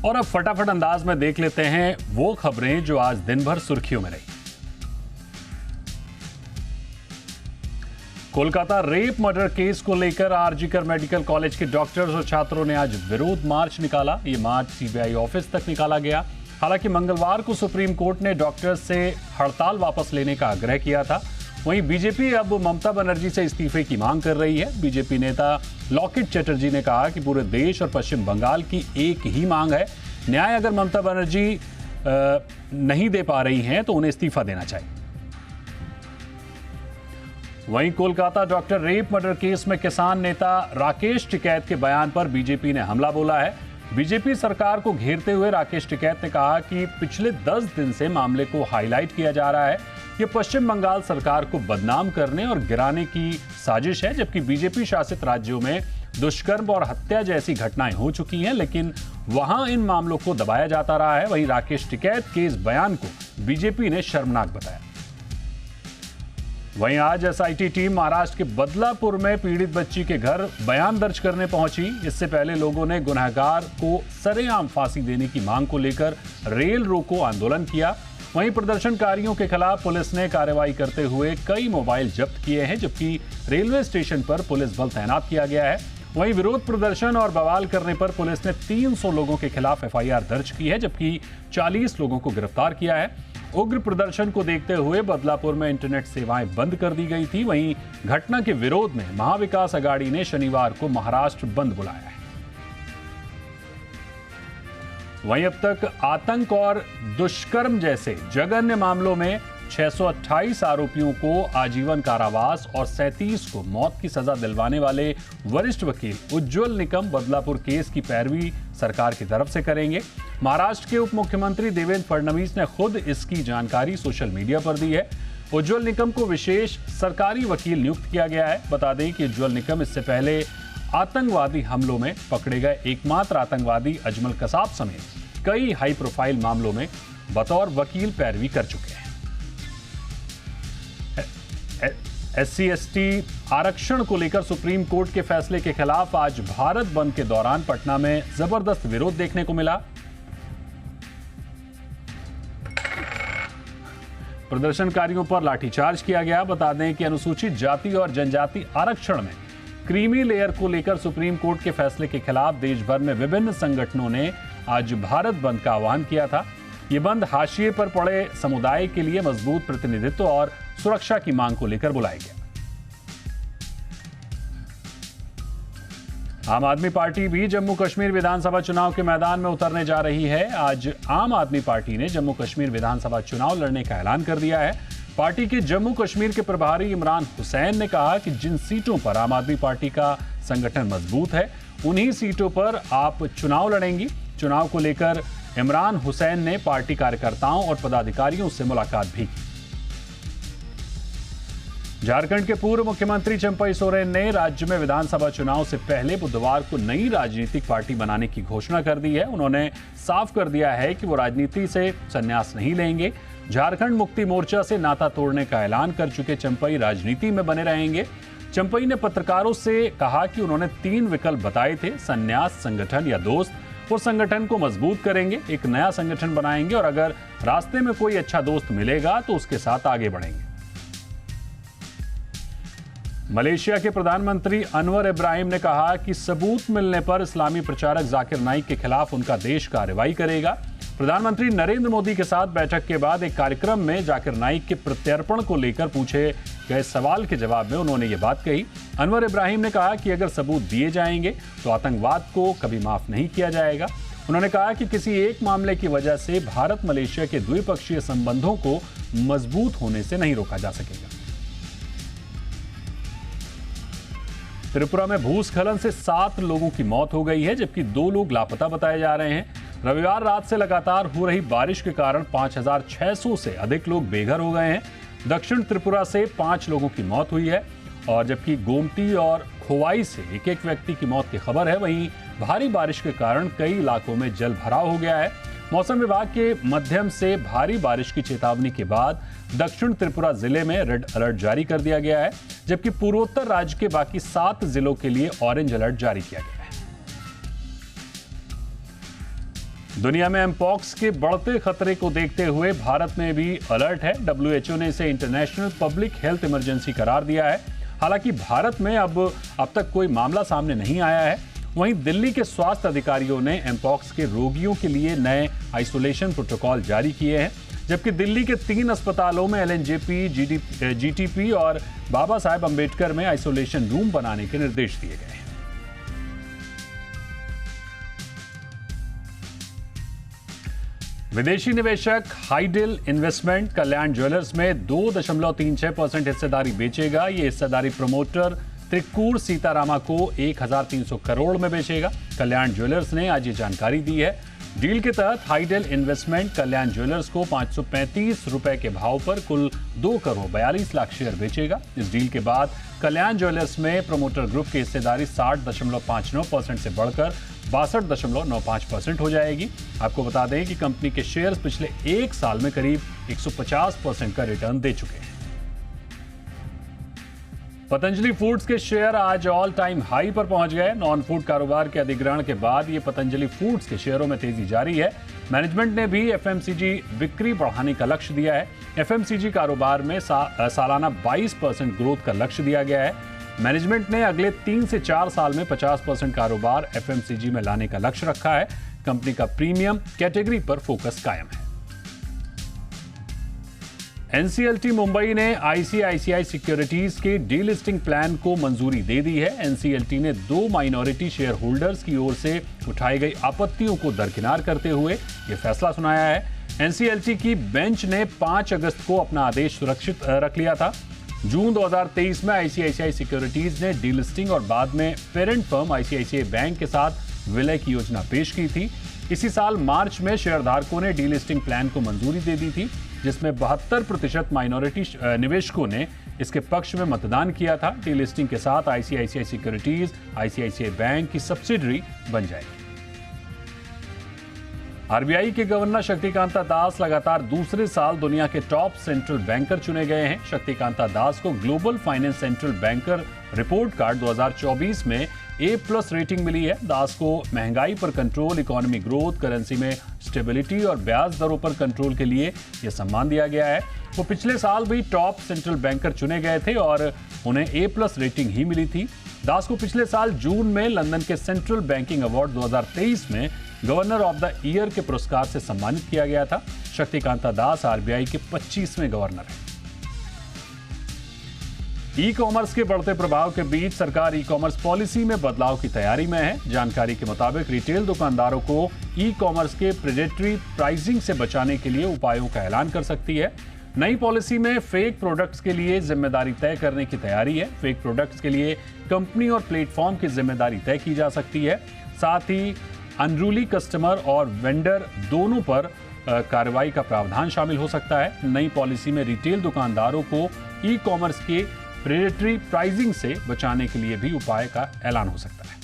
और अब फटाफट अंदाज में देख लेते हैं वो खबरें जो आज दिन भर सुर्खियों में रही। कोलकाता रेप मर्डर केस को लेकर आरजीकर मेडिकल कॉलेज के डॉक्टर्स और छात्रों ने आज विरोध मार्च निकाला। ये मार्च सीबीआई ऑफिस तक निकाला गया। हालांकि मंगलवार को सुप्रीम कोर्ट ने डॉक्टर्स से हड़ताल वापस लेने का आग्रह किया था। वहीं बीजेपी अब ममता बनर्जी से इस्तीफे की मांग कर रही है। बीजेपी नेता लॉकेट चटर्जी ने कहा कि पूरे देश और पश्चिम बंगाल की एक ही मांग है, न्याय अगर ममता बनर्जी नहीं दे पा रही हैं तो उन्हें इस्तीफा देना चाहिए। वहीं Kolkata doctor rape murder case में किसान नेता राकेश टिकैत के बयान पर बीजेपी ने हमला बोला है। बीजेपी सरकार को घेरते हुए राकेश टिकैत ने कहा कि पिछले 10 दिन से मामले को हाईलाइट किया जा रहा है। ये पश्चिम बंगाल सरकार को बदनाम करने और गिराने की साजिश है, जबकि बीजेपी शासित राज्यों में दुष्कर्म और हत्या जैसी घटनाएं हो चुकी हैं, लेकिन वहां इन मामलों को दबाया जाता रहा है। वहीं राकेश टिकैत के इस बयान को बीजेपी ने शर्मनाक बताया। वहीं आज एसआईटी टीम महाराष्ट्र के बदलापुर में पीड़ित बच्ची के घर बयान दर्ज करने पहुंची। इससे पहले लोगों ने गुनहगार को सरेआम फांसी देने की मांग को लेकर रेल रोको आंदोलन किया। वहीं प्रदर्शनकारियों के खिलाफ पुलिस ने कार्रवाई करते हुए कई मोबाइल जब्त किए हैं, जबकि रेलवे स्टेशन पर पुलिस बल तैनात किया गया है। वहीं विरोध प्रदर्शन और बवाल करने पर पुलिस ने 300 लोगों के खिलाफ एफआईआर दर्ज की है, जबकि 40 लोगों को गिरफ्तार किया है। उग्र प्रदर्शन को देखते हुए बदलापुर में इंटरनेट सेवाएं बंद कर दी गई थी। वहीं घटना के विरोध में महाविकास अघाड़ी ने शनिवार को महाराष्ट्र बंद बुलाया है। वहीं अब तक आतंक और दुष्कर्म जैसे जघन्य मामलों में 628 आरोपियों को आजीवन कारावास और 37 को मौत की सजा दिलवाने वाले वरिष्ठ वकील उज्ज्वल निकम बदलापुर केस की पैरवी सरकार की तरफ से करेंगे। महाराष्ट्र के उप मुख्यमंत्री देवेंद्र फडणवीस ने खुद इसकी जानकारी सोशल मीडिया पर दी है। उज्ज्वल निकम को विशेष सरकारी वकील नियुक्त किया गया है। बता दें कि उज्ज्वल निकम इससे पहले आतंकवादी हमलों में पकड़े गए एकमात्र आतंकवादी अजमल कसाब समेत कई हाई प्रोफाइल मामलों में बतौर वकील पैरवी कर चुके हैं। SC/ST आरक्षण को लेकर सुप्रीम कोर्ट के फैसले के खिलाफ आज भारत बंद के दौरान पटना में जबरदस्त विरोध देखने को मिला। प्रदर्शनकारियों पर लाठीचार्ज किया गया। बता दें कि अनुसूचित जाति और जनजाति आरक्षण में क्रीमी लेयर को लेकर सुप्रीम कोर्ट के फैसले के खिलाफ देश भर में विभिन्न संगठनों ने आज भारत बंद का आह्वान किया था। ये बंद हाशिए पर पड़े समुदाय के लिए मजबूत प्रतिनिधित्व और सुरक्षा की मांग को लेकर बुलाया गया। आम आदमी पार्टी भी जम्मू कश्मीर विधानसभा चुनाव के मैदान में उतरने जा रही है। आज आम आदमी पार्टी ने जम्मू कश्मीर विधानसभा चुनाव लड़ने का ऐलान कर दिया है। पार्टी के जम्मू कश्मीर के प्रभारी इमरान हुसैन ने कहा कि जिन सीटों पर आम आदमी पार्टी का संगठन मजबूत है, उन्हीं सीटों पर आप चुनाव लड़ेंगी। चुनाव को लेकर इमरान हुसैन ने पार्टी कार्यकर्ताओं और पदाधिकारियों से मुलाकात भी की। झारखंड के पूर्व मुख्यमंत्री चंपई सोरेन ने राज्य में विधानसभा चुनाव से पहले बुधवार को नई राजनीतिक पार्टी बनाने की घोषणा कर दी है। उन्होंने साफ कर दिया है कि वो राजनीति से संन्यास नहीं लेंगे। झारखंड मुक्ति मोर्चा से नाता तोड़ने का ऐलान कर चुके चंपई राजनीति में बने रहेंगे। चंपई ने पत्रकारों से कहा कि उन्होंने 3 विकल्प बताए थे, संन्यास, संगठन या दोस्त। वो संगठन को मजबूत करेंगे, एक नया संगठन बनाएंगे और अगर रास्ते में कोई अच्छा दोस्त मिलेगा तो उसके साथ आगे बढ़ेंगे। मलेशिया के प्रधानमंत्री अनवर इब्राहिम ने कहा कि सबूत मिलने पर इस्लामी प्रचारक जाकिर नाइक के खिलाफ उनका देश कार्रवाई करेगा। प्रधानमंत्री नरेंद्र मोदी के साथ बैठक के बाद एक कार्यक्रम में जाकिर नाइक के प्रत्यर्पण को लेकर पूछे गए सवाल के जवाब में उन्होंने ये बात कही। अनवर इब्राहिम ने कहा कि अगर सबूत दिए जाएंगे तो आतंकवाद को कभी माफ नहीं किया जाएगा। उन्होंने कहा कि किसी एक मामले की वजह से भारत मलेशिया के द्विपक्षीय संबंधों को मजबूत होने से नहीं रोका जा सकेगा। त्रिपुरा में भूस्खलन से 7 लोगों की मौत हो गई है, जबकि 2 लोग लापता बताए जा रहे हैं। रविवार रात से लगातार हो रही बारिश के कारण 5,600 से अधिक लोग बेघर हो गए हैं। दक्षिण त्रिपुरा से 5 लोगों की मौत हुई है और जबकि गोमती और खोवाई से एक व्यक्ति की मौत की खबर है। वहीं भारी बारिश के कारण कई इलाकों में जल भराव हो गया है। मौसम विभाग के मध्यम से भारी बारिश की चेतावनी के बाद दक्षिण त्रिपुरा जिले में रेड अलर्ट जारी कर दिया गया है, जबकि पूर्वोत्तर राज्य के बाकी 7 जिलों के लिए ऑरेंज अलर्ट जारी किया गया है। दुनिया में एमपॉक्स के बढ़ते खतरे को देखते हुए भारत में भी अलर्ट है। डब्ल्यूएचओ ने इसे इंटरनेशनल पब्लिक हेल्थ इमरजेंसी करार दिया है। हालांकि भारत में अब तक कोई मामला सामने नहीं आया है। वहीं दिल्ली के स्वास्थ्य अधिकारियों ने एमपॉक्स के रोगियों के लिए नए आइसोलेशन प्रोटोकॉल जारी किए हैं, जबकि दिल्ली के 3 अस्पतालों में एलएनजेपी, जीटीपी और बाबा साहेब अंबेडकर में आइसोलेशन रूम बनाने के निर्देश दिए गए हैं। विदेशी निवेशक हाइडिल इन्वेस्टमेंट कल्याण ज्वेलर्स में 2.36% हिस्सेदारी बेचेगा। ये हिस्सेदारी प्रमोटर त्रिक्कूर सीतारामा को 1,300 करोड़ में बेचेगा। कल्याण ज्वेलर्स ने आज ये जानकारी दी है। डील के तहत हाइडिल इन्वेस्टमेंट कल्याण ज्वेलर्स को 535 रुपए के भाव पर कुल 2 करोड़ 42 लाख शेयर बेचेगा। इस डील के बाद कल्याण ज्वेलर्स में प्रमोटर ग्रुप की हिस्सेदारी 60.59% से बढ़कर 62.95% हो जाएगी। आपको बता दें कि कंपनी के शेयर्स पिछले 1 साल में करीब 150% का रिटर्न दे चुके हैं। पतंजलि फूड्स के शेयर आज ऑल टाइम हाई पर पहुंच गए। नॉन फूड कारोबार के अधिग्रहण के बाद ये पतंजलि फूड्स के शेयरों में तेजी जारी है। मैनेजमेंट ने भी एफएमसीजी बिक्री बढ़ाने का लक्ष्य दिया है। एफएमसीजी कारोबार में सालाना 22% ग्रोथ का लक्ष्य दिया गया है। मैनेजमेंट ने अगले 3 से 4 साल में 50% कारोबार एफएमसीजी में लाने का लक्ष्य रखा है। कंपनी का प्रीमियम कैटेगरी पर फोकस कायम है। एनसीएलटी मुंबई ने आईसीआईसीआई सिक्योरिटीज के डीलिस्टिंग प्लान को मंजूरी दे दी है। एनसीएलटी ने 2 माइनॉरिटी शेयर होल्डर्स की ओर से उठाई गई आपत्तियों को दरकिनार करते हुए यह फैसला सुनाया है। एनसीएलटी की बेंच ने 5 अगस्त को अपना आदेश सुरक्षित रख लिया था। जून 2023 में आईसीआईसीआई सिक्योरिटीज ने डीलिस्टिंग और बाद में पेरेंट फर्म आईसीआईसीआई बैंक के साथ विलय की योजना पेश की थी। इसी साल मार्च में शेयरधारकों ने डीलिस्टिंग प्लान को मंजूरी दे दी थी, जिसमें 72% माइनॉरिटी निवेशकों ने इसके पक्ष में मतदान किया था। डीलिस्टिंग के साथ आईसीआईसीआई सिक्योरिटीज आईसीआईसीआई बैंक की सब्सिडरी बन जाएगी। आरबीआई के गवर्नर शक्तिकांता दास लगातार दूसरे साल दुनिया के टॉप सेंट्रल बैंकर चुने गए हैं। शक्तिकांता दास को global finance central banker report card 2024 में A+ रेटिंग मिली है। दास को महंगाई पर कंट्रोल, इकोनॉमी ग्रोथ, करेंसी में स्टेबिलिटी और ब्याज दरों पर कंट्रोल के लिए यह सम्मान दिया गया है। वो पिछले साल भी टॉप सेंट्रल बैंकर चुने गए थे और उन्हें A+ रेटिंग ही मिली थी। दास को पिछले साल जून में लंदन के सेंट्रल बैंकिंग अवार्ड 2023 में गवर्नर ऑफ द ईयर के पुरस्कार से सम्मानित किया गया था। शक्तिकांता दास आरबीआई के 25वें गवर्नर हैं। ई कॉमर्स के बढ़ते प्रभाव के बीच सरकार ई कॉमर्स पॉलिसी में बदलाव की तैयारी में है। जानकारी के मुताबिक रिटेल दुकानदारों को ई कॉमर्स के प्रेडेटरी प्राइसिंग से बचाने के लिए उपायों का ऐलान कर सकती है। नई पॉलिसी में फेक प्रोडक्ट्स के लिए जिम्मेदारी तय करने की तैयारी है। फेक प्रोडक्ट्स के लिए कंपनी और प्लेटफॉर्म की जिम्मेदारी तय की जा सकती है। साथ ही अनरूली कस्टमर और वेंडर दोनों पर कार्रवाई का प्रावधान शामिल हो सकता है। नई पॉलिसी में रिटेल दुकानदारों को ई कॉमर्स के प्रेडेटरी प्राइसिंग से बचाने के लिए भी उपाय का ऐलान हो सकता है।